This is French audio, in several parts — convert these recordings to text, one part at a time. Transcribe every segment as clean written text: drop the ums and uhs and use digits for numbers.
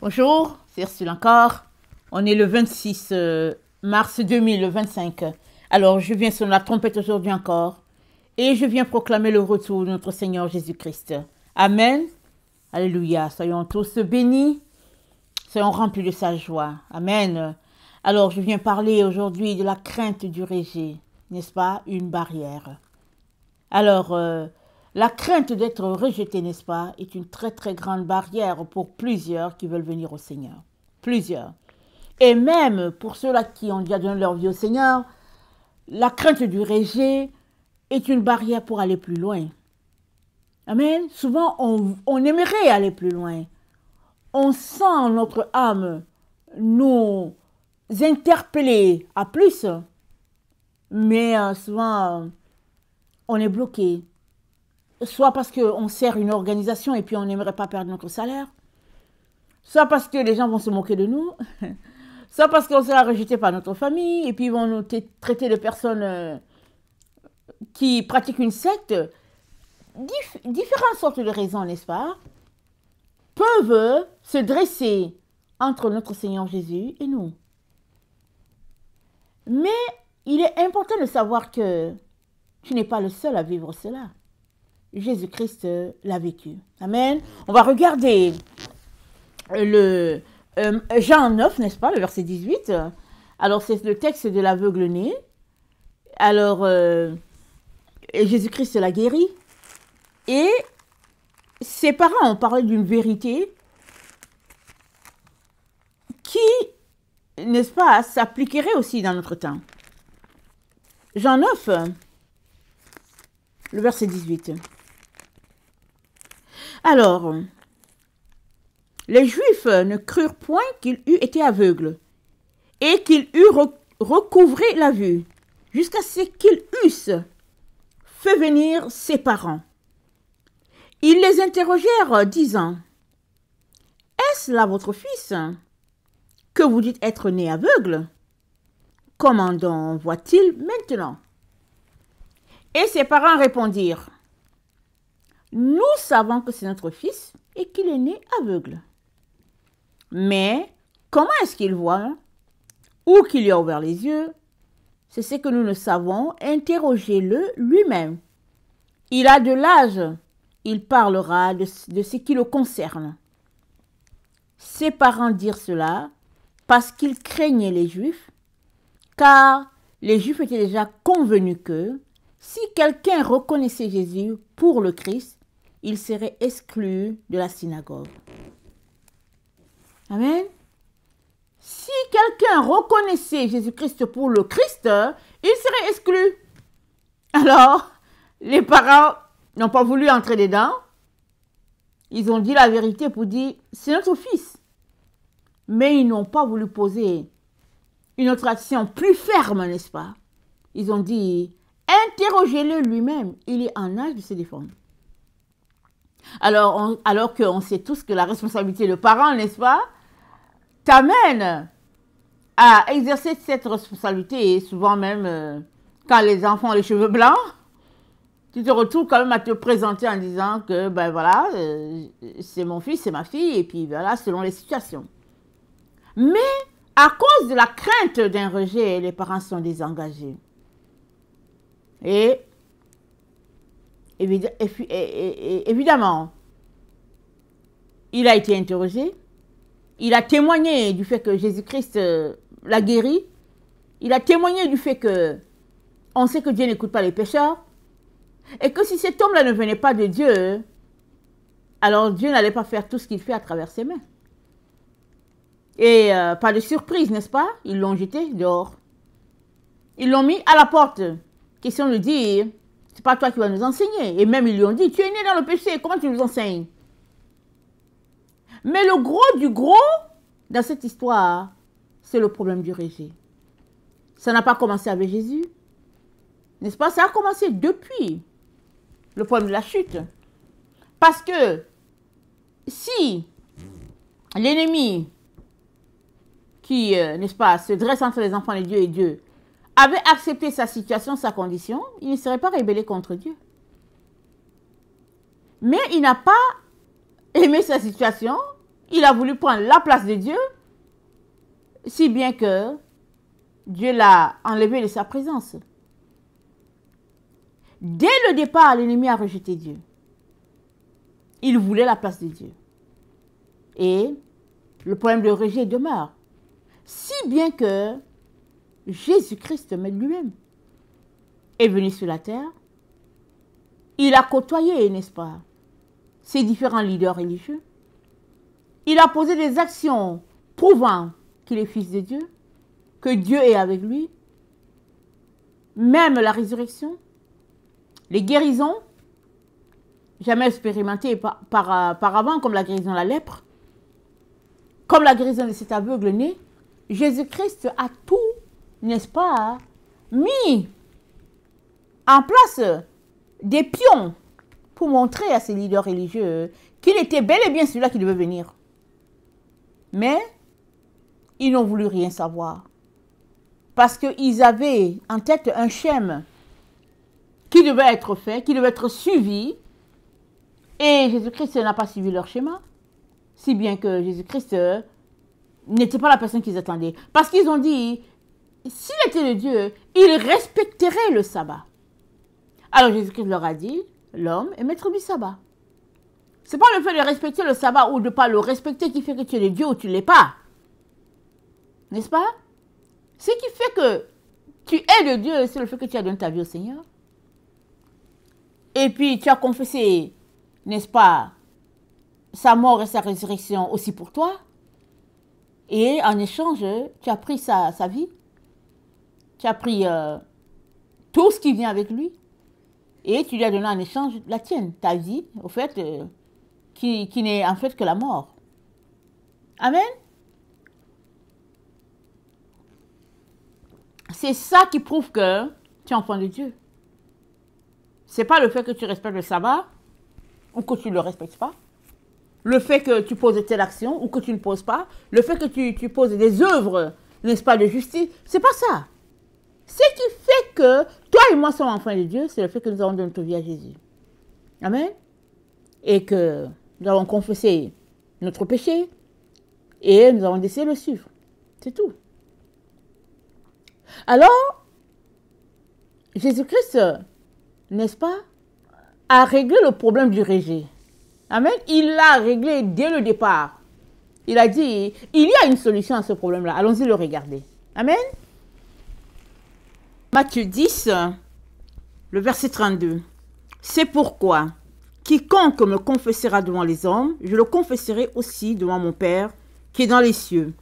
Bonjour, c'est Ursule encore. On est le 26 mars 2025. Alors, je viens sur la trompette aujourd'hui encore et je viens proclamer le retour de notre Seigneur Jésus-Christ. Amen. Alléluia. Soyons tous bénis. Soyons remplis de sa joie. Amen. Alors, je viens parler aujourd'hui de la crainte du rejet, n'est-ce pas? Une barrière. Alors, la crainte d'être rejeté, n'est-ce pas, est une très très grande barrière pour plusieurs qui veulent venir au Seigneur. Plusieurs. Et même pour ceux-là qui ont déjà donné leur vie au Seigneur, la crainte du rejet est une barrière pour aller plus loin. Amen. Souvent, on aimerait aller plus loin. On sent notre âme nous interpeller à plus, mais souvent, on est bloqué. Soit parce qu'on sert une organisation et puis on n'aimerait pas perdre notre salaire, soit parce que les gens vont se moquer de nous, soit parce qu'on sera rejeté par notre famille et puis ils vont nous traiter de personnes qui pratiquent une secte. Différentes sortes de raisons, n'est-ce pas, peuvent se dresser entre notre Seigneur Jésus et nous. Mais il est important de savoir que tu n'es pas le seul à vivre cela. Jésus-Christ l'a vécu. Amen. On va regarder le Jean 9, n'est-ce pas, le verset 18. Alors, c'est le texte de l'aveugle-né. Alors, Jésus-Christ l'a guéri. Et ses parents ont parlé d'une vérité qui, n'est-ce pas, s'appliquerait aussi dans notre temps. Jean 9, le verset 18. Alors, les Juifs ne crurent point qu'il eût été aveugle et qu'il eût recouvré la vue, jusqu'à ce qu'ils eussent fait venir ses parents. Ils les interrogèrent, disant, « Est-ce là votre fils, que vous dites être né aveugle? Comment donc voit-il maintenant? » Et ses parents répondirent, « Nous savons que c'est notre fils et qu'il est né aveugle. Mais comment est-ce qu'il voit ou qu'il lui a ouvert les yeux? C'est ce que nous ne savons. Interrogez-le lui-même. Il a de l'âge. Il parlera de ce qui le concerne. » Ses parents dirent cela parce qu'ils craignaient les Juifs, car les Juifs étaient déjà convenus que si quelqu'un reconnaissait Jésus pour le Christ, il serait exclu de la synagogue. Amen. Si quelqu'un reconnaissait Jésus-Christ pour le Christ, il serait exclu. Alors, les parents n'ont pas voulu entrer dedans. Ils ont dit la vérité pour dire, c'est notre fils. Mais ils n'ont pas voulu poser une autre action plus ferme, n'est-ce pas? Ils ont dit, interrogez-le lui-même, il est en âge de se défendre. Alors qu'on sait tous que la responsabilité de parent, n'est-ce pas, t'amène à exercer cette responsabilité, et souvent même quand les enfants ont les cheveux blancs, tu te retrouves quand même à te présenter en disant que, ben voilà, c'est mon fils, c'est ma fille, et puis voilà, selon les situations. Mais à cause de la crainte d'un rejet, les parents sont désengagés. Et évidemment, il a été interrogé, il a témoigné du fait que Jésus-Christ l'a guéri, il a témoigné du fait que on sait que Dieu n'écoute pas les pécheurs, et que si cet homme-là ne venait pas de Dieu, alors Dieu n'allait pas faire tout ce qu'il fait à travers ses mains. Et pas de surprise, n'est-ce pas? Ils l'ont jeté dehors. Ils l'ont mis à la porte. Question de dire, c'est pas toi qui vas nous enseigner. Et même ils lui ont dit, tu es né dans le péché, comment tu nous enseignes? Mais le gros du gros dans cette histoire, c'est le problème du rejet. Ça n'a pas commencé avec Jésus. N'est-ce pas? Ça a commencé depuis le problème de la chute. Parce que si l'ennemi qui, n'est-ce pas, se dresse entre les enfants de Dieu et Dieu, avait accepté sa situation, sa condition, il ne serait pas rébellé contre Dieu. Mais il n'a pas aimé sa situation, Il a voulu prendre la place de Dieu, si bien que Dieu l'a enlevé de sa présence. Dès le départ, l'ennemi a rejeté Dieu. Il voulait la place de Dieu. Et le problème de rejet demeure. Si bien que Jésus-Christ lui-même est venu sur la terre. Il a côtoyé, n'est-ce pas, ces différents leaders religieux. Il a posé des actions prouvant qu'il est fils de Dieu, que Dieu est avec lui. Même la résurrection, les guérisons, jamais expérimentées par avant, comme la guérison de la lèpre, comme la guérison de cet aveugle né. Jésus-Christ a tout, n'est-ce pas, mis en place des pions pour montrer à ces leaders religieux qu'il était bel et bien celui-là qui devait venir. Mais ils n'ont voulu rien savoir. Parce qu'ils avaient en tête un schème qui devait être fait, qui devait être suivi. Et Jésus-Christ n'a pas suivi leur schéma. Si bien que Jésus-Christ n'était pas la personne qu'ils attendaient. Parce qu'ils ont dit, s'il était le Dieu, il respecterait le sabbat. Alors Jésus-Christ leur a dit, l'homme est maître du sabbat. Ce n'est pas le fait de respecter le sabbat ou de ne pas le respecter qui fait que tu es le Dieu ou tu ne l'es pas. N'est-ce pas? Ce qui fait que tu es le Dieu, c'est le fait que tu as donné ta vie au Seigneur. Et puis tu as confessé, n'est-ce pas, sa mort et sa résurrection aussi pour toi. Et en échange, tu as pris sa vie. Tu as pris tout ce qui vient avec lui. Et tu lui as donné en échange la tienne, ta vie, au fait, qui n'est en fait que la mort. Amen. C'est ça qui prouve que tu es enfant de Dieu. Ce n'est pas le fait que tu respectes le sabbat ou que tu ne le respectes pas. Le fait que tu poses telle action ou que tu ne poses pas. Le fait que tu poses des œuvres, n'est-ce pas, de justice. Ce n'est pas ça. Ce qui fait que toi et moi sommes enfants de Dieu, c'est le fait que nous avons donné notre vie à Jésus. Amen. Et que nous avons confessé notre péché et nous avons décidé de le suivre. C'est tout. Alors, Jésus-Christ, n'est-ce pas, a réglé le problème du rejet. Amen. Il l'a réglé dès le départ. Il a dit, il y a une solution à ce problème-là. Allons-y le regarder. Amen. Matthieu 10, le verset 32. C'est pourquoi, quiconque me confessera devant les hommes, je le confesserai aussi devant mon Père qui est dans les cieux.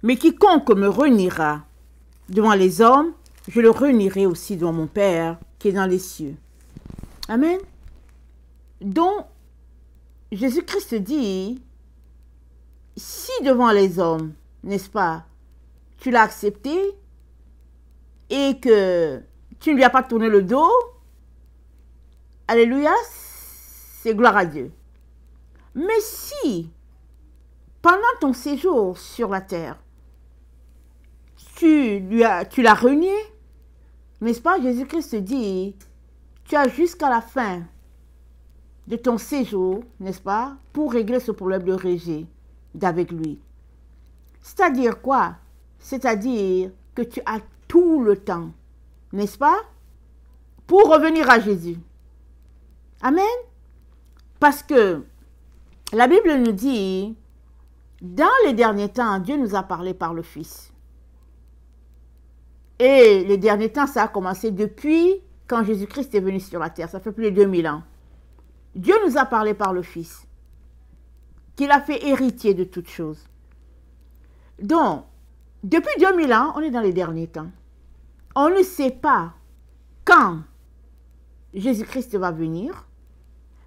Mais quiconque me reniera devant les hommes, je le renierai aussi devant mon Père qui est dans les cieux. Amen. Donc, Jésus-Christ dit, si devant les hommes, n'est-ce pas, tu l'as accepté et que tu ne lui as pas tourné le dos, alléluia, c'est gloire à Dieu. Mais si, pendant ton séjour sur la terre, tu l'as renié, n'est-ce pas, Jésus-Christ dit, tu as jusqu'à la fin de ton séjour, n'est-ce pas, pour régler ce problème de rejet d'avec lui. C'est-à-dire quoi? C'est-à-dire que tu as tout le temps, n'est-ce pas, pour revenir à Jésus. Amen. Parce que la Bible nous dit, dans les derniers temps, Dieu nous a parlé par le Fils. Et les derniers temps, ça a commencé depuis quand Jésus-Christ est venu sur la terre. Ça fait plus de 2000 ans. Dieu nous a parlé par le Fils, qu'il a fait héritier de toutes choses. Donc, depuis 2000 ans, on est dans les derniers temps. On ne sait pas quand Jésus-Christ va venir,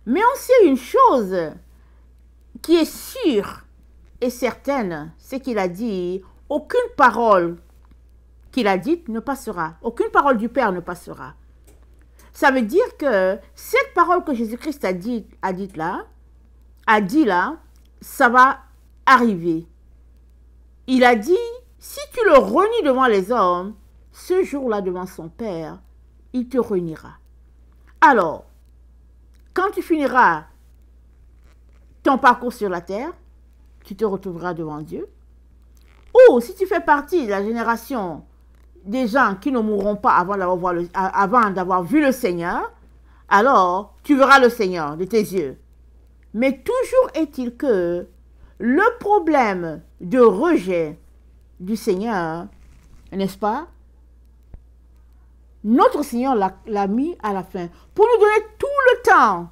mais on sait une chose qui est sûre et certaine, c'est qu'il a dit, aucune parole qu'il a dite ne passera, aucune parole du Père ne passera. Ça veut dire que cette parole que Jésus-Christ a dit là, ça va arriver. Il a dit, si tu le renies devant les hommes, ce jour-là devant son Père, il te reniera. Alors, quand tu finiras ton parcours sur la terre, tu te retrouveras devant Dieu. Ou si tu fais partie de la génération des gens qui ne mourront pas avant d'avoir vu le Seigneur, alors tu verras le Seigneur de tes yeux. Mais toujours est-il que le problème de rejet du Seigneur, n'est-ce pas? Notre Seigneur l'a mis à la fin pour nous donner tout le temps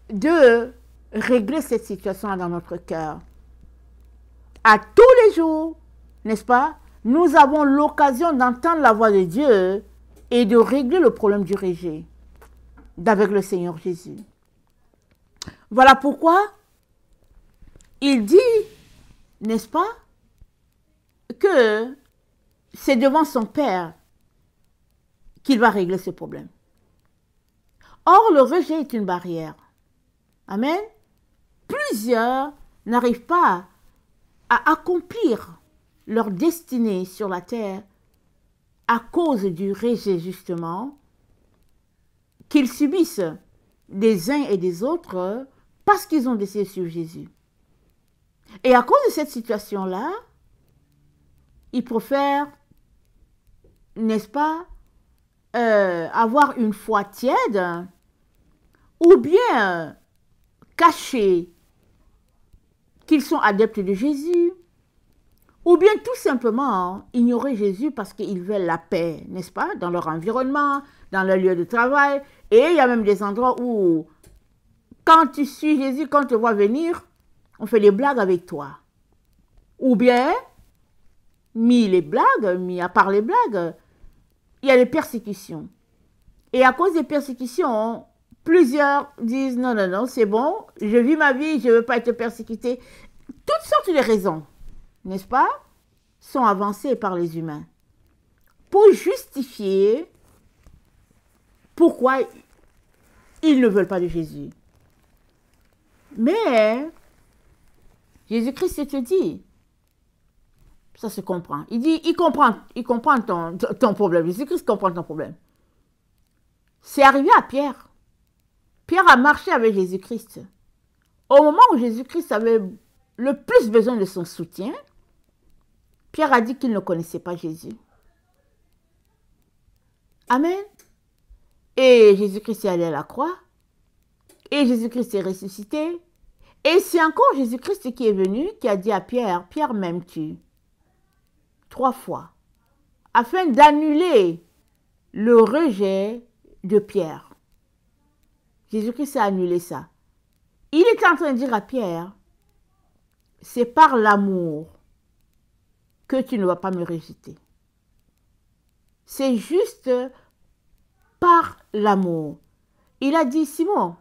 de régler cette situation dans notre cœur. À tous les jours, n'est-ce pas? Nous avons l'occasion d'entendre la voix de Dieu et de régler le problème du rejet avec le Seigneur Jésus. Voilà pourquoi il dit, n'est-ce pas, que c'est devant son Père qu'il va régler ce problème. Or, le rejet est une barrière. Amen. Plusieurs n'arrivent pas à accomplir leur destinée sur la terre à cause du rejet, justement, qu'ils subissent des uns et des autres parce qu'ils ont décidé de suivre Jésus. Et à cause de cette situation-là, ils préfèrent, n'est-ce pas, avoir une foi tiède ou bien cacher qu'ils sont adeptes de Jésus ou bien tout simplement ignorer Jésus parce qu'ils veulent la paix, n'est-ce pas, dans leur environnement, dans leur lieu de travail. Et il y a même des endroits où, quand tu suis Jésus, quand on te voit venir, on fait des blagues avec toi. Ou bien, mis à part les blagues, il y a les persécutions. Et à cause des persécutions, plusieurs disent non, non, non, c'est bon, je vis ma vie, je ne veux pas être persécuté. Toutes sortes de raisons, n'est-ce pas, sont avancées par les humains pour justifier pourquoi ils ne veulent pas de Jésus. Mais Jésus-Christ te dit, ça se comprend. Il dit, il comprend ton problème. Jésus-Christ comprend ton problème. C'est arrivé à Pierre. Pierre a marché avec Jésus-Christ. Au moment où Jésus-Christ avait le plus besoin de son soutien, Pierre a dit qu'il ne connaissait pas Jésus. Amen. Et Jésus-Christ est allé à la croix. Et Jésus-Christ est ressuscité. Et c'est encore Jésus-Christ qui est venu, qui a dit à Pierre, Pierre m'aimes-tu? 3 fois. Afin d'annuler le rejet de Pierre. Jésus-Christ a annulé ça. Il est en train de dire à Pierre, c'est par l'amour que tu ne vas pas me rejeter. C'est juste par l'amour. Il a dit, Simon,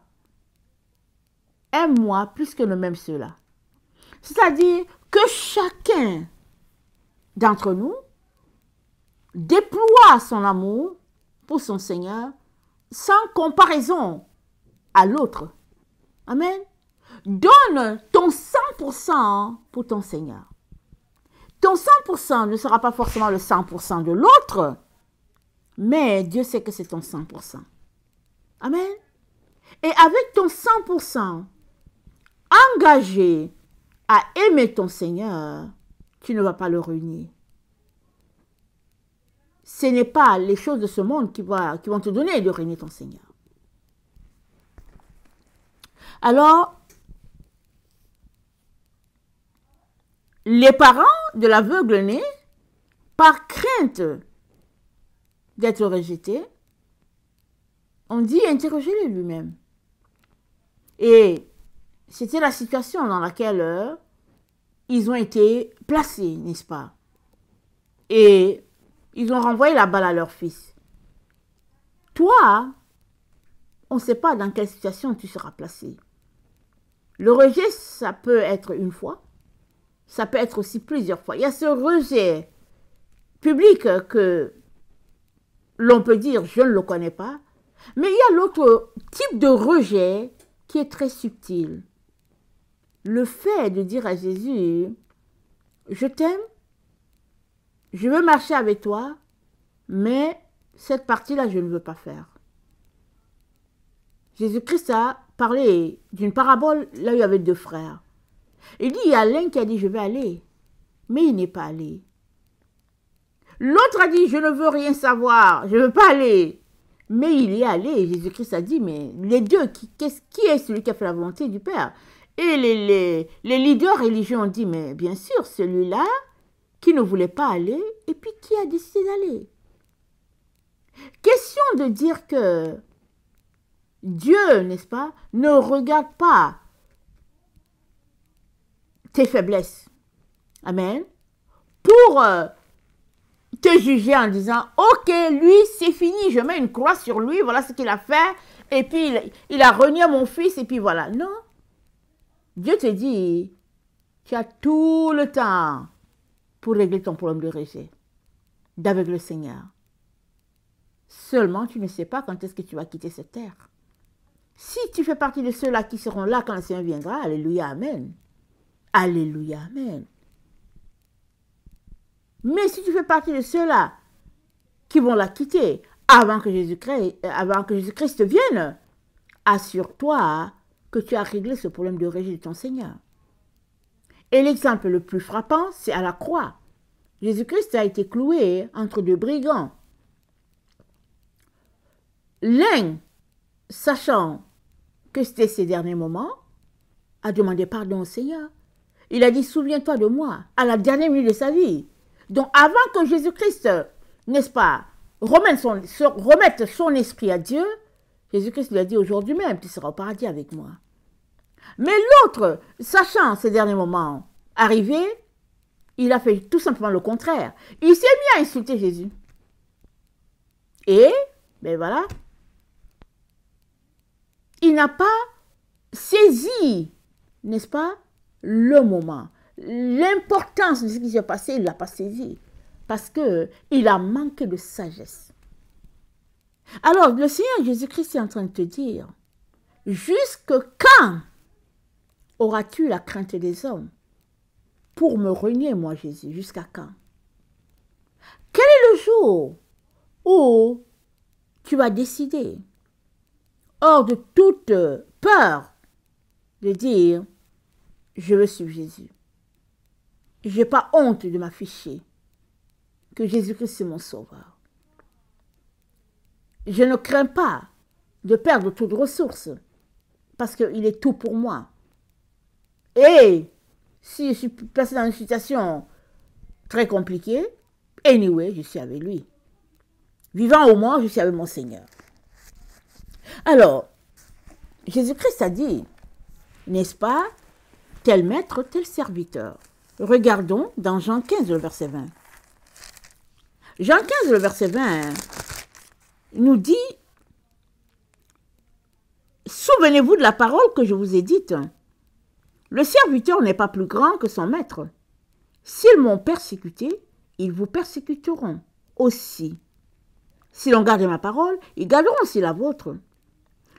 aime-moi plus que ne m'aime ceux-là. C'est-à-dire que chacun d'entre nous déploie son amour pour son Seigneur sans comparaison à l'autre. Amen. Donne ton 100% pour ton Seigneur. Ton 100% ne sera pas forcément le 100% de l'autre, mais Dieu sait que c'est ton 100%. Amen. Et avec ton 100% engagé à aimer ton Seigneur, tu ne vas pas le renier. Ce n'est pas les choses de ce monde qui vont te donner de renier ton Seigneur. Alors, les parents de l'aveugle-né, par crainte d'être rejetés, ont dit interrogez-le lui-même. Et c'était la situation dans laquelle ils ont été placés, n'est-ce pas? Et ils ont renvoyé la balle à leur fils. Toi, on ne sait pas dans quelle situation tu seras placé. Le rejet, ça peut être une fois, ça peut être aussi plusieurs fois. Il y a ce rejet public que l'on peut dire je ne le connais pas, mais il y a l'autre type de rejet qui est très subtil. Le fait de dire à Jésus, je t'aime, je veux marcher avec toi, mais cette partie-là, je ne veux pas faire. Jésus-Christ a parlé d'une parabole, là où il y avait 2 frères. Il dit, il y a l'un qui a dit, je vais aller, mais il n'est pas allé. L'autre a dit, je ne veux rien savoir, je ne veux pas aller, mais il est allé. Jésus-Christ a dit, mais les deux, qui est celui qui a fait la volonté du Père? Et les leaders religieux ont dit, mais bien sûr, celui-là qui ne voulait pas aller, et puis qui a décidé d'aller. Question de dire que Dieu, n'est-ce pas, ne regarde pas tes faiblesses. Amen. Pour te juger en disant, ok, lui, c'est fini, je mets une croix sur lui, voilà ce qu'il a fait, et puis il a renié mon fils, et puis voilà. Non. Dieu te dit, tu as tout le temps pour régler ton problème de rejet d'avec le Seigneur. Seulement, tu ne sais pas quand est-ce que tu vas quitter cette terre. Si tu fais partie de ceux-là qui seront là quand le Seigneur viendra, alléluia, amen. Alléluia, amen. Mais si tu fais partie de ceux-là qui vont la quitter avant que Jésus-Christ vienne, assure-toi que tu as réglé ce problème de rejet de ton Seigneur. Et l'exemple le plus frappant, c'est à la croix. Jésus-Christ a été cloué entre deux brigands. L'un, sachant que c'était ses derniers moments, a demandé pardon au Seigneur. Il a dit, souviens-toi de moi, à la dernière minute de sa vie. Donc, avant que Jésus-Christ, n'est-ce pas, remette son esprit à Dieu, Jésus-Christ lui a dit, aujourd'hui même, tu seras au paradis avec moi. Mais l'autre, sachant ces derniers moments arrivés, il a fait tout simplement le contraire. Il s'est mis à insulter Jésus. Et, ben voilà, il n'a pas saisi, n'est-ce pas, le moment. L'importance de ce qui s'est passé, il ne l'a pas saisi. Parce qu'il a manqué de sagesse. Alors, le Seigneur Jésus-Christ est en train de te dire, jusque quand auras-tu la crainte des hommes pour me renier, moi, Jésus? Jusqu'à quand? Quel est le jour où tu vas décider, hors de toute peur, de dire, je veux suivre Jésus. Je n'ai pas honte de m'afficher que Jésus-Christ est mon sauveur. Je ne crains pas de perdre toute ressource parce qu'il est tout pour moi. Et si je suis placé dans une situation très compliquée, anyway, je suis avec lui. Vivant au moins, je suis avec mon Seigneur. Alors, Jésus-Christ a dit, n'est-ce pas, tel maître, tel serviteur. Regardons dans Jean 15, le verset 20. Jean 15, le verset 20, nous dit, souvenez-vous de la parole que je vous ai dite. Le serviteur n'est pas plus grand que son maître. S'ils m'ont persécuté, ils vous persécuteront aussi. Si l'on garde ma parole, ils garderont aussi la vôtre.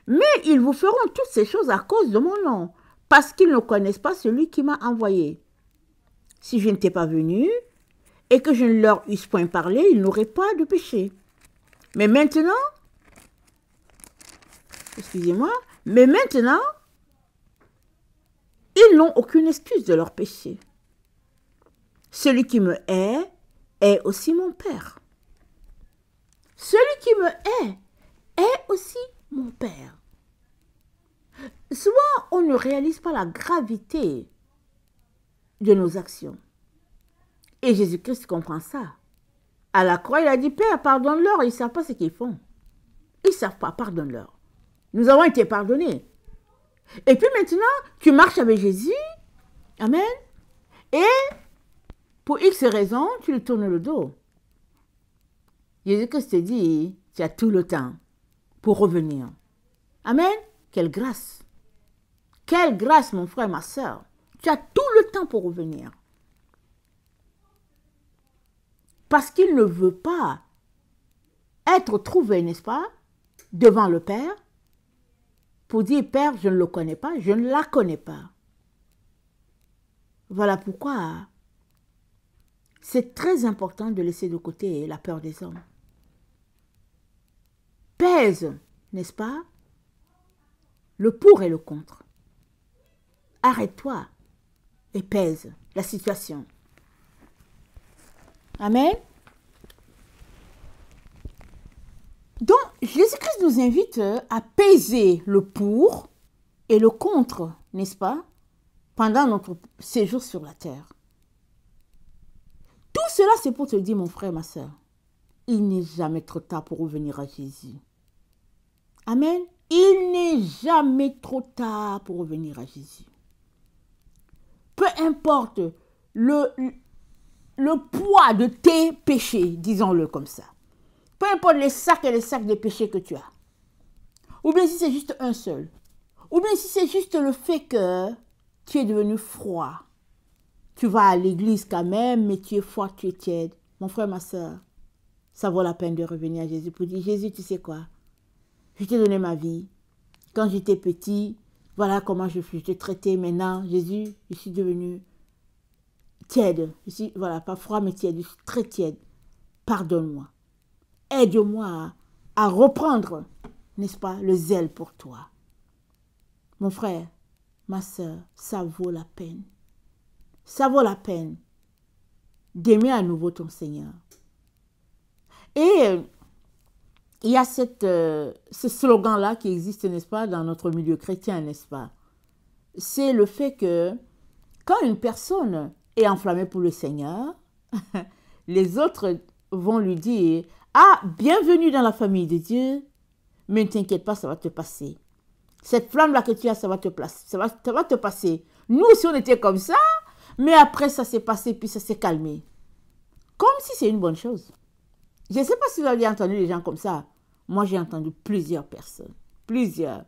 Mais ils vous feront toutes ces choses à cause de mon nom, parce qu'ils ne connaissent pas celui qui m'a envoyé. Si je n'étais pas venu et que je ne leur eusse point parlé, ils n'auraient pas de péché. Mais maintenant, ils n'ont aucune excuse de leur péché. Celui qui me hait est aussi mon Père. Celui qui me hait est aussi mon Père. Souvent, on ne réalise pas la gravité de nos actions. Et Jésus-Christ comprend ça. À la croix, il a dit, Père, pardonne-leur, ils ne savent pas ce qu'ils font. Ils ne savent pas, pardonne-leur. Nous avons été pardonnés. Et puis maintenant, tu marches avec Jésus. Amen. Et pour X raisons, tu lui tournes le dos. Jésus-Christ te dit, tu as tout le temps pour revenir. Amen. Quelle grâce. Quelle grâce, mon frère, ma soeur. Tu as tout le temps pour revenir. Parce qu'il ne veut pas être trouvé, n'est-ce pas, devant le Père, pour dire, Père, je ne le connais pas, je ne la connais pas. Voilà pourquoi c'est très important de laisser de côté la peur des hommes. Pèse, n'est-ce pas, le pour et le contre. Arrête-toi et pèse la situation. Amen. Donc, Jésus-Christ nous invite à peser le pour et le contre, n'est-ce pas, pendant notre séjour sur la terre. Tout cela, c'est pour te dire, mon frère, ma soeur, il n'est jamais trop tard pour revenir à Jésus. Amen. Il n'est jamais trop tard pour revenir à Jésus. Peu importe le poids de tes péchés, disons-le comme ça. Peu importe les sacs et les sacs de péchés que tu as. Ou bien si c'est juste un seul. Ou bien si c'est juste le fait que tu es devenu froid. Tu vas à l'église quand même, mais tu es froid, tu es tiède. Mon frère, ma soeur, ça vaut la peine de revenir à Jésus pour dire, Jésus, tu sais quoi? Je t'ai donné ma vie. Quand j'étais petit, voilà comment je t'ai traité. Maintenant, Jésus, je suis devenu tiède. Je suis, voilà, pas froid, mais tiède. Je suis très tiède. Pardonne-moi. Aide-moi à reprendre, n'est-ce pas, le zèle pour toi. Mon frère, ma soeur, ça vaut la peine. Ça vaut la peine d'aimer à nouveau ton Seigneur. Et il y a ce slogan-là qui existe, n'est-ce pas, dans notre milieu chrétien, n'est-ce pas? C'est le fait que quand une personne est enflammée pour le Seigneur, les autres vont lui dire, ah, bienvenue dans la famille de Dieu, mais ne t'inquiète pas, ça va te passer. Cette flamme-là que tu as, ça va te passer. Nous aussi, on était comme ça, mais après, ça s'est passé, puis ça s'est calmé. Comme si c'est une bonne chose. Je ne sais pas si vous avez entendu des gens comme ça. Moi, j'ai entendu plusieurs personnes. Plusieurs.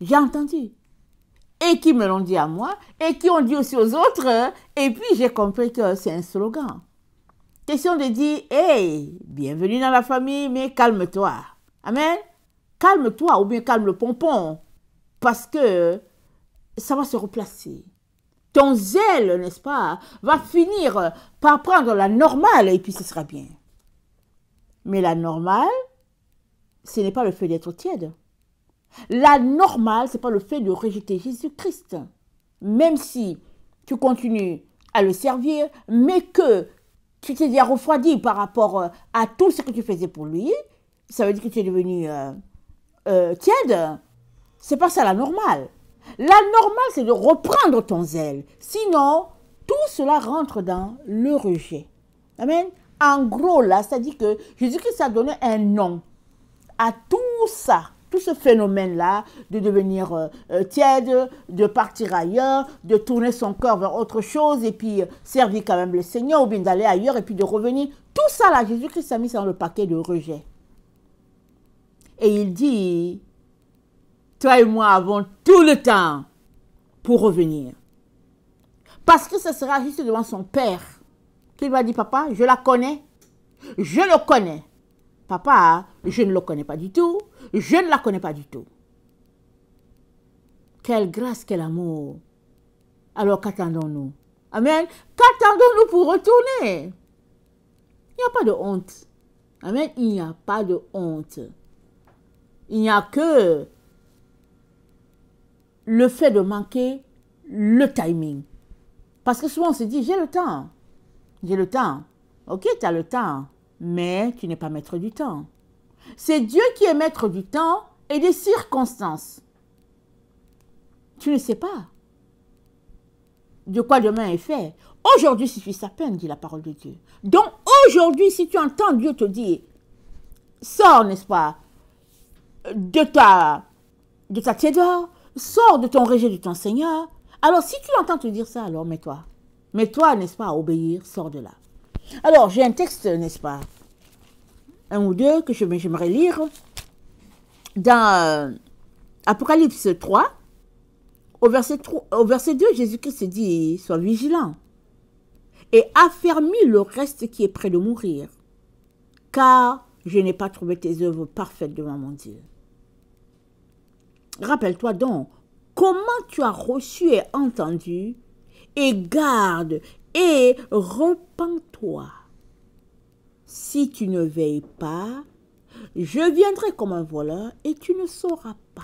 J'ai entendu. Et qui me l'ont dit à moi, et qui ont dit aussi aux autres. Et puis, j'ai compris que c'est un slogan. Question de dire, hey, bienvenue dans la famille, mais calme-toi. Amen. Calme-toi, ou bien calme le pompon. Parce que ça va se replacer. Ton zèle, n'est-ce pas, va finir par prendre la normale, et puis ce sera bien. Mais la normale, ce n'est pas le fait d'être tiède. La normale, ce n'est pas le fait de rejeter Jésus-Christ. Même si tu continues à le servir, mais que tu t'es déjà refroidi par rapport à tout ce que tu faisais pour lui, ça veut dire que tu es devenu tiède. C'est pas ça la normale. La normale, c'est de reprendre ton zèle. Sinon, tout cela rentre dans le rejet. Amen. En gros, là, c'est-à-dire que Jésus-Christ a donné un nom à tout ça, tout ce phénomène-là de devenir tiède, de partir ailleurs, de tourner son cœur vers autre chose et puis servir quand même le Seigneur ou bien d'aller ailleurs et puis de revenir. Tout ça, là, Jésus-Christ a mis ça dans le paquet de rejet. Et il dit, toi et moi avons tout le temps pour revenir. Parce que ce sera juste devant son Père qu'il va dire, papa, je la connais, je le connais. Papa, je ne le connais pas du tout, je ne la connais pas du tout. Quelle grâce, quel amour. Alors qu'attendons-nous? Amen. Qu'attendons-nous pour retourner? Il n'y a pas de honte. Amen. Il n'y a pas de honte. Il n'y a que le fait de manquer le timing. Parce que souvent on se dit, j'ai le temps. J'ai le temps. Ok, tu as le temps, mais tu n'es pas maître du temps. C'est Dieu qui est maître du temps et des circonstances. Tu ne sais pas de quoi demain est fait. Aujourd'hui suffit sa peine, dit la parole de Dieu. Donc aujourd'hui, si tu entends Dieu te dire, sors, n'est-ce pas, de ta tiédeur, sors de ton rejet de ton Seigneur. Alors si tu entends te dire ça, alors mets-toi. Mets-toi, n'est-ce pas, à obéir, sors de là. Alors j'ai un texte, n'est-ce pas, un ou deux que j'aimerais lire dans Apocalypse 3, au verset 2, Jésus-Christ dit, sois vigilant et affermis le reste qui est près de mourir, car je n'ai pas trouvé tes œuvres parfaites devant mon Dieu. Rappelle-toi donc comment tu as reçu et entendu, et garde et repens-toi. Si tu ne veilles pas, je viendrai comme un voleur et tu ne sauras pas.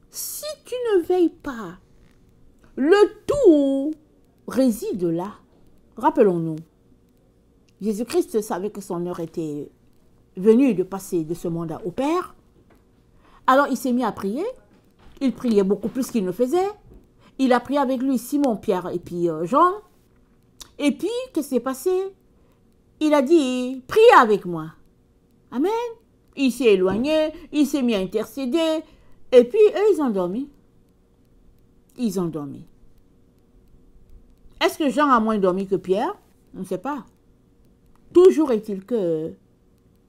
Si tu ne veilles pas, Le tout réside là. Rappelons-nous, Jésus-Christ savait que son heure était venue de passer de ce monde au Père. Alors il s'est mis à prier. Il priait beaucoup plus qu'il ne faisait. Il a prié avec lui Simon, Pierre et puis Jean. Et puis, qu'est-ce qui s'est passé? Il a dit, priez avec moi. Amen. Il s'est éloigné, il s'est mis à intercéder. Et puis, eux, ils ont dormi. Ils ont dormi. Est-ce que Jean a moins dormi que Pierre? On ne sait pas. Toujours est-il que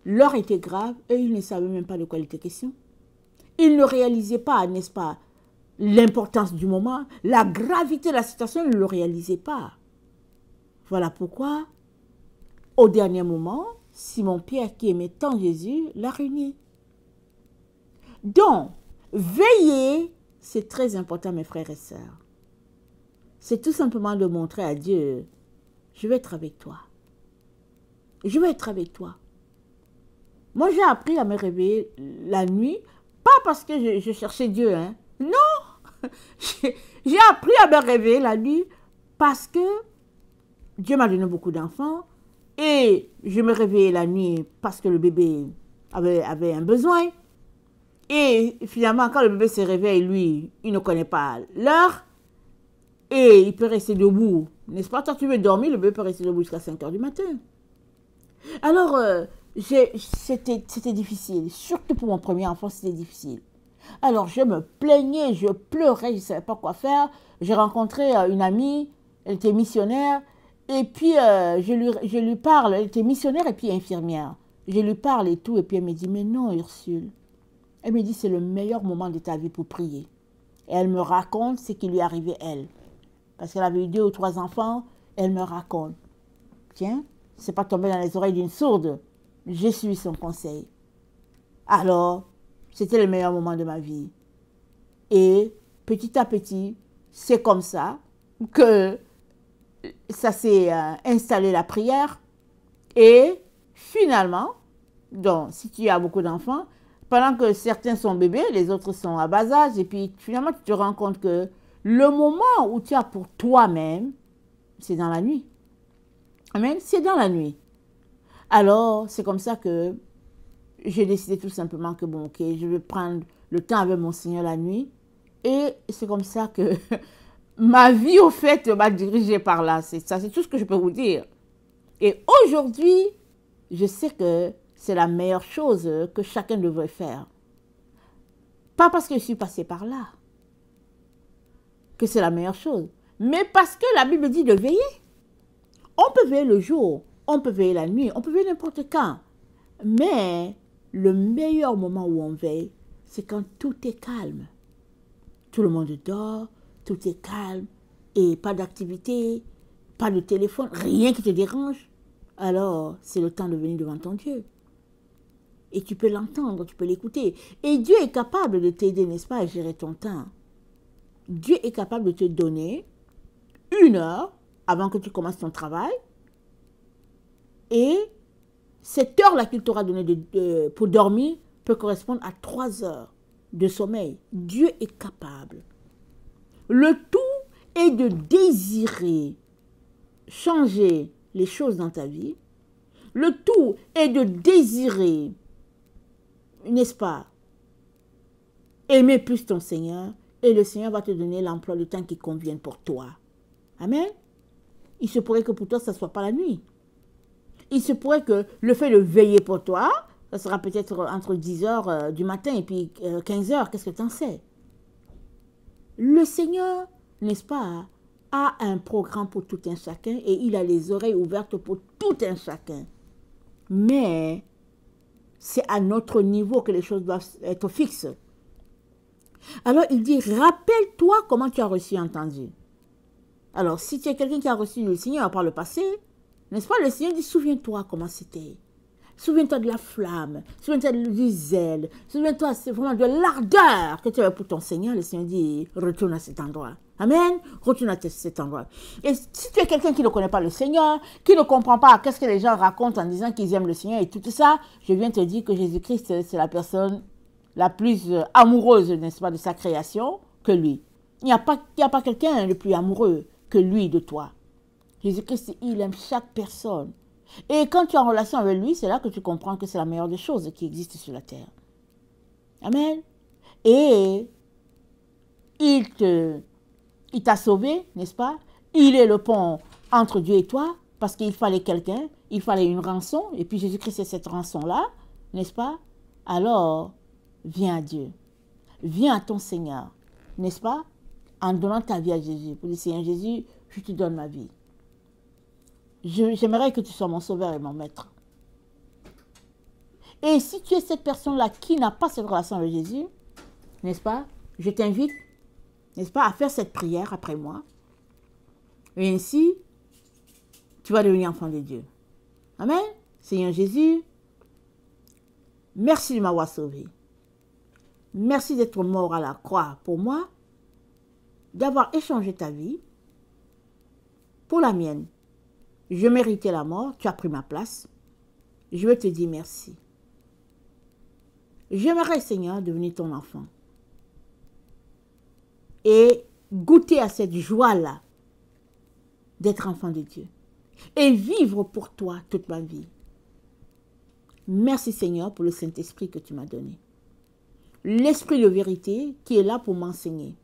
l'heure était grave et ils ne savaient même pas de quoi il était question. Ils ne réalisaient pas, n'est-ce pas, l'importance du moment, la gravité de la situation, ils ne le réalisaient pas. Voilà pourquoi, au dernier moment, Simon-Pierre, qui aimait tant Jésus, l'a réuni. Donc, veiller, c'est très important, mes frères et sœurs. C'est tout simplement de montrer à Dieu, je vais être avec toi. Je vais être avec toi. Moi, j'ai appris à me réveiller la nuit, pas parce que je cherchais Dieu, hein. Non, j'ai appris à me réveiller la nuit parce que Dieu m'a donné beaucoup d'enfants et je me réveillais la nuit parce que le bébé avait un besoin. Et finalement, quand le bébé se réveille, lui, il ne connaît pas l'heure et il peut rester debout. N'est-ce pas? Toi, tu veux dormir, le bébé peut rester debout jusqu'à 5 h du matin. Alors, c'était difficile. Surtout pour mon premier enfant, c'était difficile. Alors, je me plaignais, je pleurais, je ne savais pas quoi faire. J'ai rencontré une amie, elle était missionnaire. Et puis, je lui parle, elle était missionnaire et puis infirmière. Je lui parle et tout, et puis elle me dit, mais non, Ursule. Elle me dit, c'est le meilleur moment de ta vie pour prier. Et elle me raconte ce qui lui est arrivé, elle. Parce qu'elle avait eu 2 ou 3 enfants, elle me raconte. Tiens, c'est pas tombé dans les oreilles d'une sourde. J'ai suivi son conseil. Alors, c'était le meilleur moment de ma vie. Et petit à petit, c'est comme ça que ça s'est installé la prière. Et finalement, donc, si tu as beaucoup d'enfants, pendant que certains sont bébés, les autres sont à bas âge, et puis finalement, tu te rends compte que le moment où tu as pour toi-même, c'est dans la nuit. Amen, c'est dans la nuit. Alors, c'est comme ça que j'ai décidé tout simplement que, bon, ok, je vais prendre le temps avec mon Seigneur la nuit. Et c'est comme ça que ma vie, au fait, m'a dirigée par là. C'est ça, c'est tout ce que je peux vous dire. Et aujourd'hui, je sais que c'est la meilleure chose que chacun devrait faire. Pas parce que je suis passée par là que c'est la meilleure chose, mais parce que la Bible dit de veiller. On peut veiller le jour, on peut veiller la nuit, on peut veiller n'importe quand. Mais le meilleur moment où on veille, c'est quand tout est calme. Tout le monde dort, tout est calme, et pas d'activité, pas de téléphone, rien qui te dérange. Alors, c'est le temps de venir devant ton Dieu. Et tu peux l'entendre, tu peux l'écouter. Et Dieu est capable de t'aider, n'est-ce pas, à gérer ton temps. Dieu est capable de te donner 1 heure avant que tu commences ton travail. Et cette heure-là qu'il t'aura donnée pour dormir peut correspondre à 3 heures de sommeil. Dieu est capable. Le tout est de désirer changer les choses dans ta vie. Le tout est de désirer, n'est-ce pas, aimer plus ton Seigneur. Et le Seigneur va te donner l'emploi de temps qui convienne pour toi. Amen. Il se pourrait que pour toi, ça ne soit pas la nuit. Il se pourrait que le fait de veiller pour toi, ça sera peut-être entre 10 h du matin et puis 15 h. Qu'est-ce que tu en sais? Le Seigneur, n'est-ce pas, a un programme pour tout un chacun et il a les oreilles ouvertes pour tout un chacun. Mais c'est à notre niveau que les choses doivent être fixes. Alors il dit, rappelle-toi comment tu as reçu et entendu. Alors si tu es quelqu'un qui a reçu le Seigneur par le passé, n'est-ce pas, le Seigneur dit, souviens-toi comment c'était. Souviens-toi de la flamme, souviens-toi du zèle, souviens-toi vraiment de l'ardeur que tu avais pour ton Seigneur. Le Seigneur dit, retourne à cet endroit. Amen, retourne à cet endroit. Et si tu es quelqu'un qui ne connaît pas le Seigneur, qui ne comprend pas qu'est-ce que les gens racontent en disant qu'ils aiment le Seigneur et tout ça, je viens te dire que Jésus-Christ, c'est la personne la plus amoureuse, n'est-ce pas, de sa création que lui. Il n'y a pas quelqu'un de plus amoureux que lui de toi. Jésus-Christ, il aime chaque personne. Et quand tu es en relation avec lui, c'est là que tu comprends que c'est la meilleure des choses qui existent sur la terre. Amen. Et il t'a sauvé, n'est-ce pas? Il est le pont entre Dieu et toi, parce qu'il fallait quelqu'un, il fallait une rançon, et puis Jésus-Christ est cette rançon-là, n'est-ce pas? Alors, viens à Dieu. Viens à ton Seigneur, n'est-ce pas? En donnant ta vie à Jésus. Pour dire, Seigneur Jésus, je te donne ma vie. J'aimerais que tu sois mon sauveur et mon maître. Et si tu es cette personne-là qui n'a pas cette relation avec Jésus, n'est-ce pas? Je t'invite, n'est-ce pas, à faire cette prière après moi. Et ainsi, tu vas devenir enfant de Dieu. Amen. Seigneur Jésus, merci de m'avoir sauvé. Merci d'être mort à la croix pour moi, d'avoir échangé ta vie pour la mienne. Je méritais la mort, tu as pris ma place. Je veux te dire merci. J'aimerais, Seigneur, devenir ton enfant et goûter à cette joie-là d'être enfant de Dieu et vivre pour toi toute ma vie. Merci, Seigneur, pour le Saint-Esprit que tu m'as donné. L'Esprit de vérité qui est là pour m'enseigner.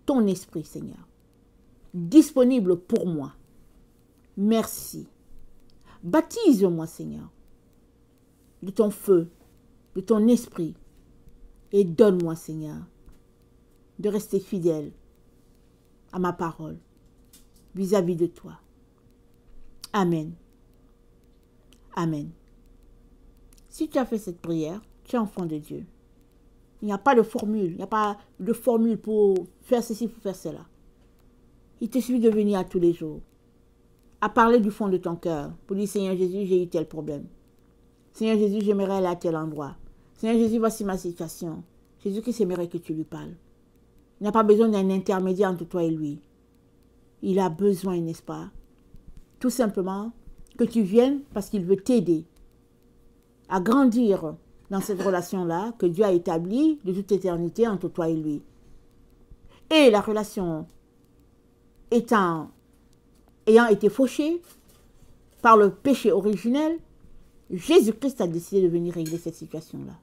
Ton Esprit, Seigneur, disponible pour moi. Merci. Baptise-moi, Seigneur, de ton feu, de ton esprit, et donne-moi, Seigneur, de rester fidèle à ma parole vis-à-vis de toi. Amen. Amen. Si tu as fait cette prière, tu es enfant de Dieu. Il n'y a pas de formule, il n'y a pas de formule pour faire ceci, pour faire cela. Il te suffit de venir à tous les jours, à parler du fond de ton cœur, pour dire, Seigneur Jésus, j'ai eu tel problème. Seigneur Jésus, j'aimerais aller à tel endroit. Seigneur Jésus, voici ma situation. Jésus-Christ aimerait que tu lui parles. Il n'a pas besoin d'un intermédiaire entre toi et lui. Il a besoin, n'est-ce pas, tout simplement, que tu viennes parce qu'il veut t'aider à grandir dans cette relation-là que Dieu a établie de toute éternité entre toi et lui. Et la relation ayant été fauchée par le péché originel, Jésus-Christ a décidé de venir régler cette situation-là.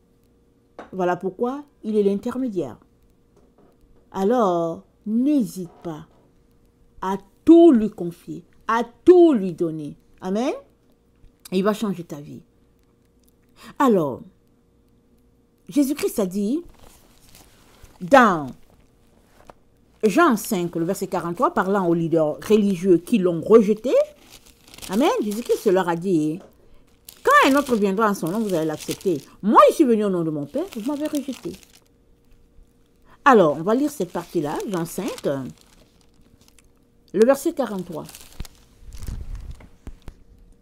Voilà pourquoi il est l'intermédiaire. Alors, n'hésite pas à tout lui confier, à tout lui donner. Amen. Et il va changer ta vie. Alors, Jésus-Christ a dit dans Jean 5, le verset 43, parlant aux leaders religieux qui l'ont rejeté, amen, Jésus-Christ leur a dit, quand un autre viendra en son nom, vous allez l'accepter. Moi, je suis venu au nom de mon Père, vous m'avez rejeté. Alors, on va lire cette partie-là, Jean 5, le verset 43.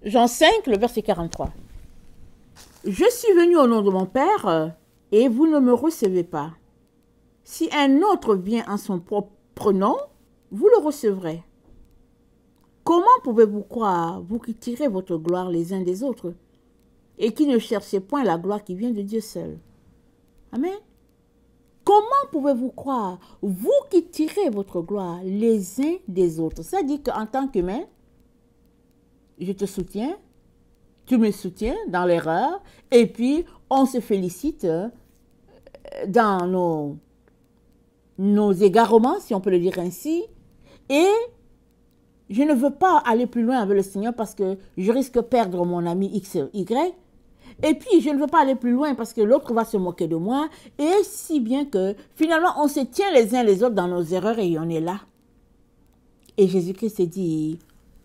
Jean 5, le verset 43. Je suis venu au nom de mon Père et vous ne me recevez pas. Si un autre vient en son propre nom, vous le recevrez. Comment pouvez-vous croire, vous qui tirez votre gloire les uns des autres et qui ne cherchez point la gloire qui vient de Dieu seul? Amen. Comment pouvez-vous croire, vous qui tirez votre gloire les uns des autres? Ça dit qu'en tant qu'humain, je te soutiens, tu me soutiens dans l'erreur, et puis on se félicite dans nos égarements, si on peut le dire ainsi, et je ne veux pas aller plus loin avec le Seigneur parce que je risque de perdre mon ami X, Y, et puis je ne veux pas aller plus loin parce que l'autre va se moquer de moi, et si bien que finalement on se tient les uns les autres dans nos erreurs et on est là. Et Jésus-Christ dit,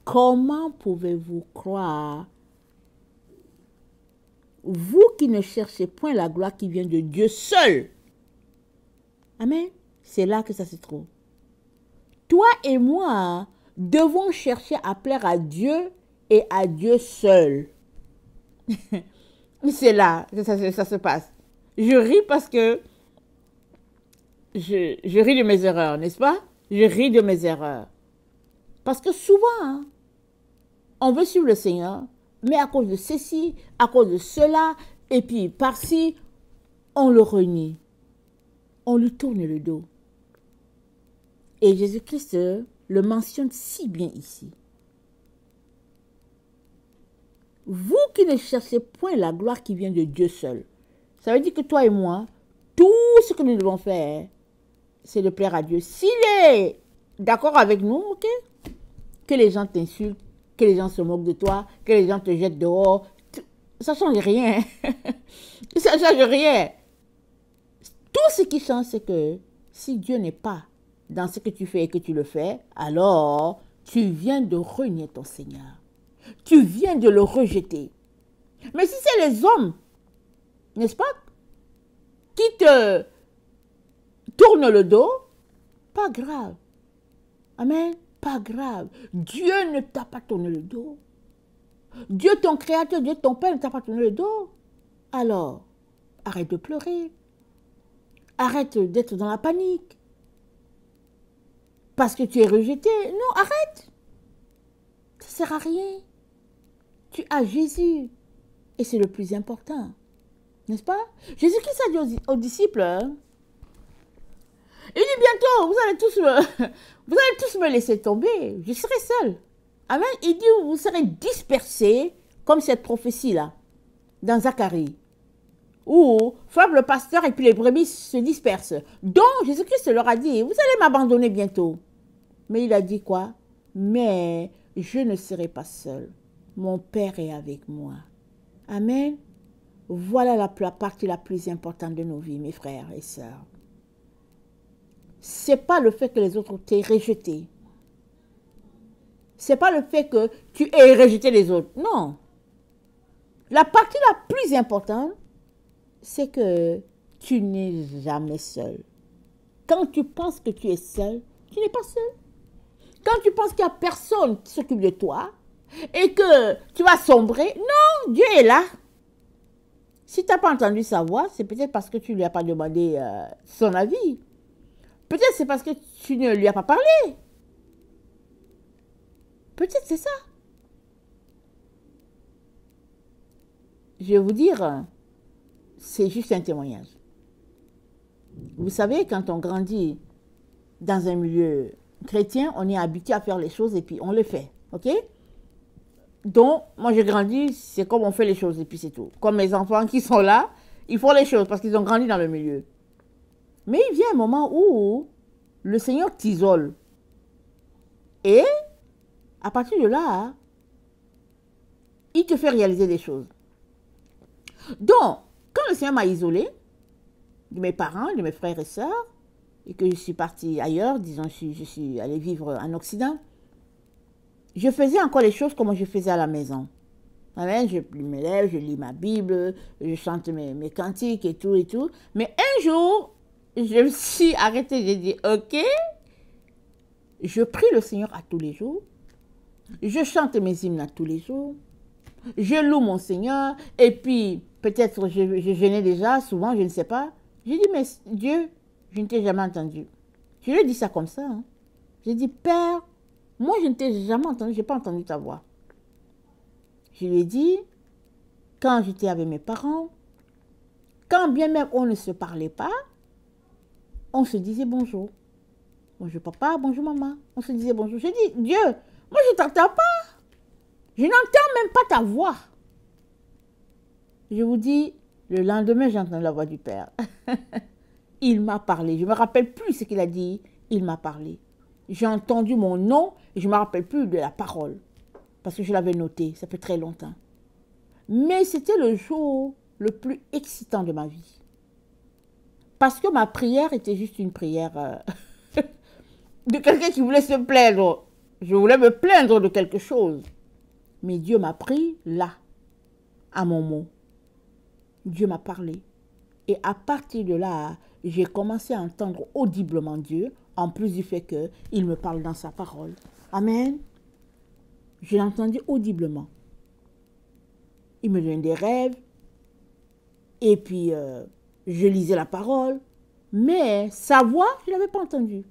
comment pouvez-vous croire, vous qui ne cherchez point la gloire qui vient de Dieu seul? Amen. C'est là que ça se trouve. Toi et moi devons chercher à plaire à Dieu et à Dieu seul. C'est là que ça se passe. Je ris parce que je ris de mes erreurs, n'est-ce pas? Je ris de mes erreurs. Parce que souvent, on veut suivre le Seigneur, mais à cause de ceci, à cause de cela, et puis par-ci, on le renie. On lui tourne le dos. Et Jésus-Christ le mentionne si bien ici. Vous qui ne cherchez point la gloire qui vient de Dieu seul. Ça veut dire que toi et moi, tout ce que nous devons faire, c'est de plaire à Dieu. S'il est d'accord avec nous, ok? Que les gens t'insultent, que les gens se moquent de toi, que les gens te jettent dehors, ça ne change rien. Ça ne change rien. Tout ce qui change, c'est que si Dieu n'est pas dans ce que tu fais et que tu le fais, alors tu viens de renier ton Seigneur. Tu viens de le rejeter. Mais si c'est les hommes, n'est-ce pas, qui te tournent le dos, pas grave. Amen. Pas grave. Dieu ne t'a pas tourné le dos. Dieu, ton créateur, Dieu, ton Père ne t'a pas tourné le dos. Alors, arrête de pleurer. Arrête d'être dans la panique. Parce que tu es rejeté. Non, arrête. Ça ne sert à rien. Tu as Jésus. Et c'est le plus important. N'est-ce pas? Jésus-Christ a dit aux disciples, hein, il dit bientôt, vous allez tous me laisser tomber. Je serai seul. Amen. Il dit, vous serez dispersés, comme cette prophétie-là, dans Zacharie, où frappe le pasteur et puis les brebis se dispersent. Donc, Jésus-Christ leur a dit, vous allez m'abandonner bientôt. Mais il a dit quoi? Mais je ne serai pas seul. Mon Père est avec moi. Amen. Voilà la partie la plus importante de nos vies, mes frères et sœurs. Ce n'est pas le fait que les autres t'aient rejeté. Ce n'est pas le fait que tu aies rejeté les autres. Non. La partie la plus importante, c'est que tu n'es jamais seul. Quand tu penses que tu es seul, tu n'es pas seul. Quand tu penses qu'il n'y a personne qui s'occupe de toi et que tu vas sombrer, non, Dieu est là. Si tu n'as pas entendu sa voix, c'est peut-être parce que tu ne lui as pas demandé son avis. Peut-être c'est parce que tu ne lui as pas parlé. Peut-être c'est ça. Je vais vous dire, c'est juste un témoignage. Vous savez, quand on grandit dans un milieu chrétien, on est habitué à faire les choses et puis on les fait. Ok? Donc, moi j'ai grandi, c'est comme on fait les choses et puis c'est tout. Comme mes enfants qui sont là, ils font les choses parce qu'ils ont grandi dans le milieu. Mais il vient un moment où le Seigneur t'isole. Et à partir de là, il te fait réaliser des choses. Donc, quand le Seigneur m'a isolé de mes parents, de mes frères et sœurs, et que je suis partie ailleurs, disons, je suis allée vivre en Occident, je faisais encore les choses comme je faisais à la maison. Amen, je me lève, je lis ma Bible, je chante mes cantiques et tout et tout. Mais un jour, je me suis arrêtée, j'ai dit, ok, je prie le Seigneur à tous les jours, je chante mes hymnes à tous les jours, je loue mon Seigneur, et puis peut-être je jeûnais déjà, souvent, je ne sais pas. J'ai dit, mais Dieu, je ne t'ai jamais entendu. Je lui ai dit ça comme ça. Hein. J'ai dit, Père, moi je ne t'ai jamais entendu, je n'ai pas entendu ta voix. Je lui ai dit, quand j'étais avec mes parents, quand bien même on ne se parlait pas, on se disait bonjour. Bonjour papa, bonjour maman. On se disait bonjour. J'ai dit, Dieu, moi je ne t'entends pas. Je n'entends même pas ta voix. Je vous dis, le lendemain, j'entends la voix du Père. Il m'a parlé. Je ne me rappelle plus ce qu'il a dit. Il m'a parlé. J'ai entendu mon nom et je ne me rappelle plus de la parole. Parce que je l'avais noté, ça fait très longtemps. Mais c'était le jour le plus excitant de ma vie. Parce que ma prière était juste une prière de quelqu'un qui voulait se plaindre. Je voulais me plaindre de quelque chose. Mais Dieu m'a pris là, à mon mot. Dieu m'a parlé. Et à partir de là, j'ai commencé à entendre audiblement Dieu, en plus du fait qu'il me parle dans sa parole. Amen. Je l'ai entendu audiblement. Il me donnait des rêves. Et puis, je lisais la parole. Mais sa voix, je ne l'avais pas entendue.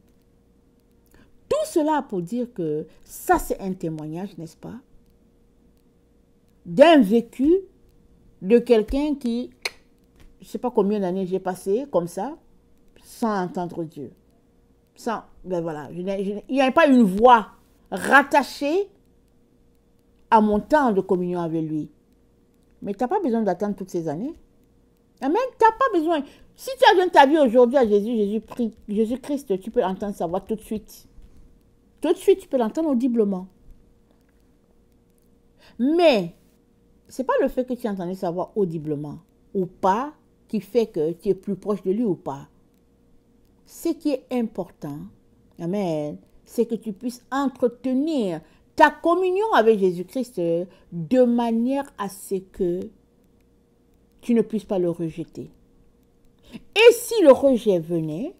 Tout cela pour dire que ça, c'est un témoignage, n'est-ce pas? D'un vécu de quelqu'un qui, je ne sais pas combien d'années j'ai passé comme ça, sans entendre Dieu. Sans, ben voilà, il n'y a pas une voix rattachée à mon temps de communion avec lui. Mais tu n'as pas besoin d'attendre toutes ces années. Amen, tu n'as pas besoin. Si tu as besoin de ta vie aujourd'hui à Jésus-Christ, tu peux l'entendre sa voix tout de suite. Tout de suite, tu peux l'entendre audiblement. Mais, ce n'est pas le fait que tu as entendu sa voix audiblement ou pas qui fait que tu es plus proche de lui ou pas. Ce qui est important, amen, c'est que tu puisses entretenir ta communion avec Jésus-Christ de manière à ce que tu ne puisses pas le rejeter. Et si le rejet venait,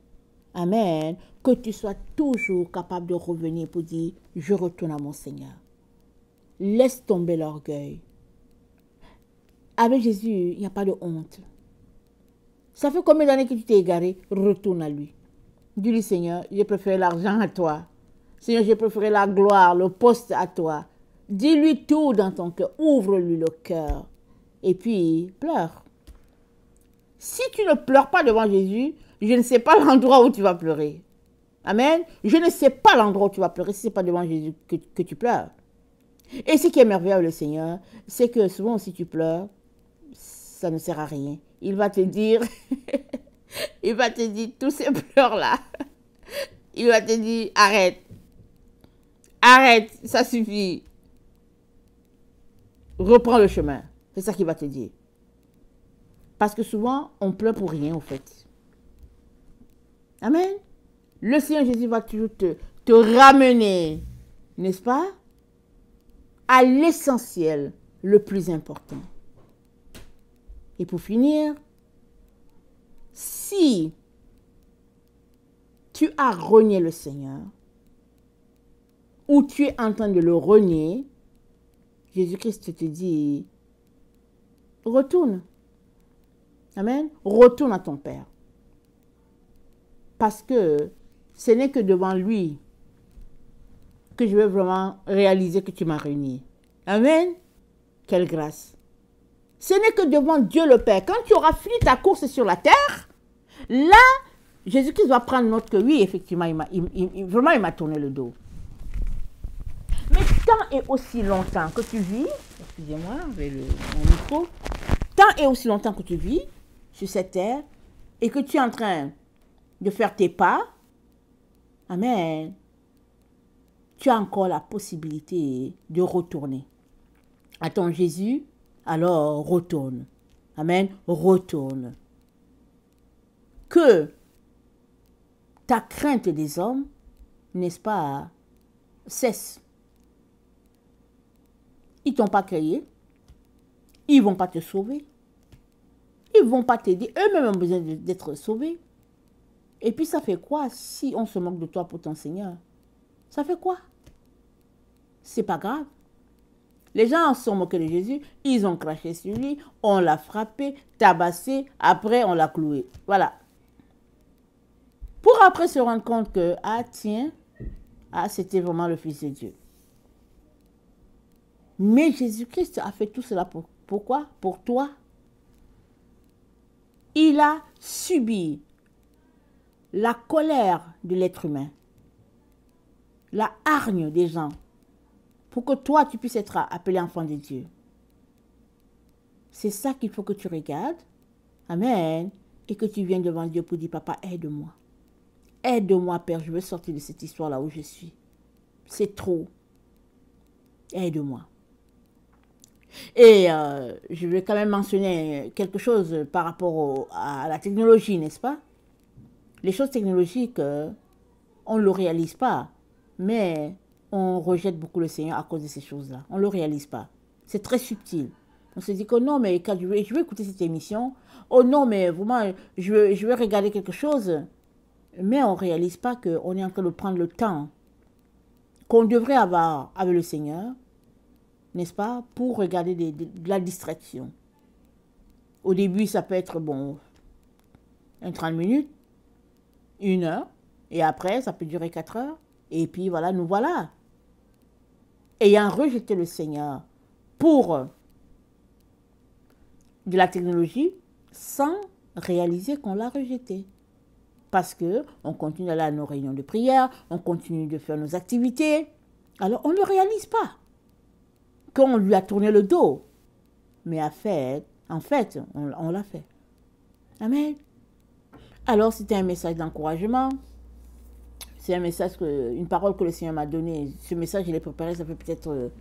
amen, que tu sois toujours capable de revenir pour dire, je retourne à mon Seigneur. Laisse tomber l'orgueil. Avec Jésus, il n'y a pas de honte. Ça fait combien d'années que tu t'es égaré? Retourne à lui. Dis-lui, Seigneur, j'ai préféré l'argent à toi. Seigneur, j'ai préféré la gloire, le poste à toi. Dis-lui tout dans ton cœur. Ouvre-lui le cœur. Et puis, pleure. Si tu ne pleures pas devant Jésus, je ne sais pas l'endroit où tu vas pleurer. Amen. Je ne sais pas l'endroit où tu vas pleurer si ce n'est pas devant Jésus que tu pleures. Et ce qui est merveilleux avec le Seigneur, c'est que souvent si tu pleures, ça ne sert à rien. Il va te dire, il va te dire tous ces pleurs-là. Il va te dire, arrête. Arrête, ça suffit. Reprends le chemin. C'est ça qu'il va te dire. Parce que souvent, on pleure pour rien, en fait. Amen. Le Seigneur Jésus va toujours te ramener, n'est-ce pas, à l'essentiel, le plus important. Et pour finir, si tu as renié le Seigneur, ou tu es en train de le renier, Jésus-Christ te dit, retourne. Amen. Retourne à ton Père. Parce que ce n'est que devant lui que je vais vraiment réaliser que tu m'as renié. Amen. Quelle grâce. Ce n'est que devant Dieu le Père. Quand tu auras fini ta course sur la terre, là, Jésus-Christ va prendre note que oui, effectivement, vraiment, il m'a tourné le dos. Mais tant et aussi longtemps que tu vis, excusez-moi, avec mon micro, tant et aussi longtemps que tu vis sur cette terre et que tu es en train de faire tes pas, amen, tu as encore la possibilité de retourner à ton Jésus, alors retourne. Amen, retourne. Que ta crainte des hommes, n'est-ce pas, cesse. Ils ne t'ont pas créé. Ils ne vont pas te sauver. Ils ne vont pas t'aider. Eux-mêmes ont besoin d'être sauvés. Et puis ça fait quoi si on se moque de toi pour ton Seigneur? Ça fait quoi? C'est pas grave. Les gens se sont moqués de Jésus. Ils ont craché sur lui. On l'a frappé, tabassé. Après, on l'a cloué. Voilà. Pour après se rendre compte que, ah tiens, ah c'était vraiment le Fils de Dieu. Mais Jésus-Christ a fait tout cela pourquoi? Pour toi. Il a subi la colère de l'être humain, la hargne des gens, pour que toi, tu puisses être appelé enfant de Dieu. C'est ça qu'il faut que tu regardes. Amen. Et que tu viennes devant Dieu pour dire, papa, aide-moi. Aide-moi, Père, je veux sortir de cette histoire-là où je suis. C'est trop. Aide-moi. Et je vais quand même mentionner quelque chose par rapport à la technologie, n'est-ce pas? Les choses technologiques, on ne le réalise pas, mais on rejette beaucoup le Seigneur à cause de ces choses-là. On ne le réalise pas. C'est très subtil. On se dit que non, mais quand je vais écouter cette émission, oh non, mais vraiment, je vais regarder quelque chose, mais on ne réalise pas qu'on est en train de prendre le temps qu'on devrait avoir avec le Seigneur, n'est-ce pas, pour regarder de la distraction. Au début, ça peut être, bon, 30 minutes, 1 heure, et après, ça peut durer 4 heures, et puis voilà, nous voilà. Ayant rejeté le Seigneur pour de la technologie, sans réaliser qu'on l'a rejeté. parce que on continue d'aller à nos réunions de prière, on continue de faire nos activités. Alors, on ne le réalise pas qu'on lui a tourné le dos. Mais en fait, on l'a fait. Amen. Alors, c'était un message d'encouragement. C'est un message, une parole que le Seigneur m'a donnée. Ce message, je l'ai préparé, ça fait peut-être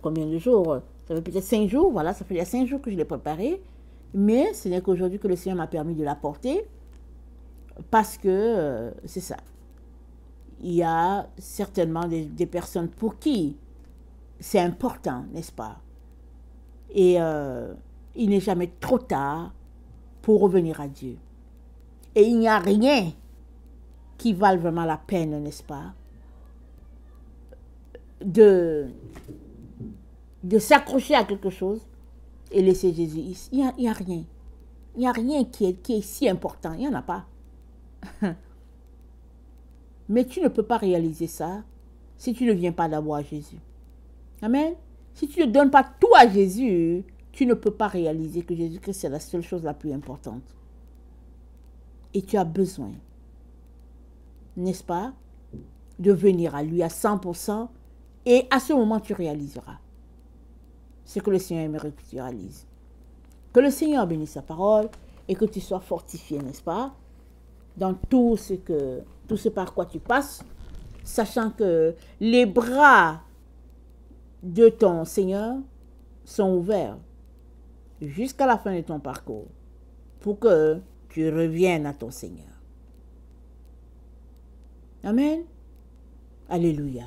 combien de jours? Ça fait peut-être 5 jours, voilà, ça fait il y a 5 jours que je l'ai préparé. Mais ce n'est qu'aujourd'hui que le Seigneur m'a permis de l'apporter. Parce que c'est ça. Il y a certainement des personnes pour qui c'est important, n'est-ce pas? Et il n'est jamais trop tard pour revenir à Dieu. Et il n'y a rien qui vale vraiment la peine, n'est-ce pas? De s'accrocher à quelque chose et laisser Jésus. Il n'y a rien. Il n'y a rien qui est si important. Il n'y en a pas. Mais tu ne peux pas réaliser ça si tu ne viens pas d'abord à Jésus. Amen. Si tu ne donnes pas tout à Jésus, tu ne peux pas réaliser que Jésus-Christ c'est la seule chose la plus importante. Et tu as besoin, n'est-ce pas, de venir à lui à 100%. Et à ce moment, tu réaliseras ce que le Seigneur aimerait que tu réalises. Que le Seigneur bénisse sa parole et que tu sois fortifié, n'est-ce pas, dans tout ce par quoi tu passes, sachant que les bras de ton Seigneur sont ouverts jusqu'à la fin de ton parcours pour que tu reviennes à ton Seigneur. Amen. Alléluia.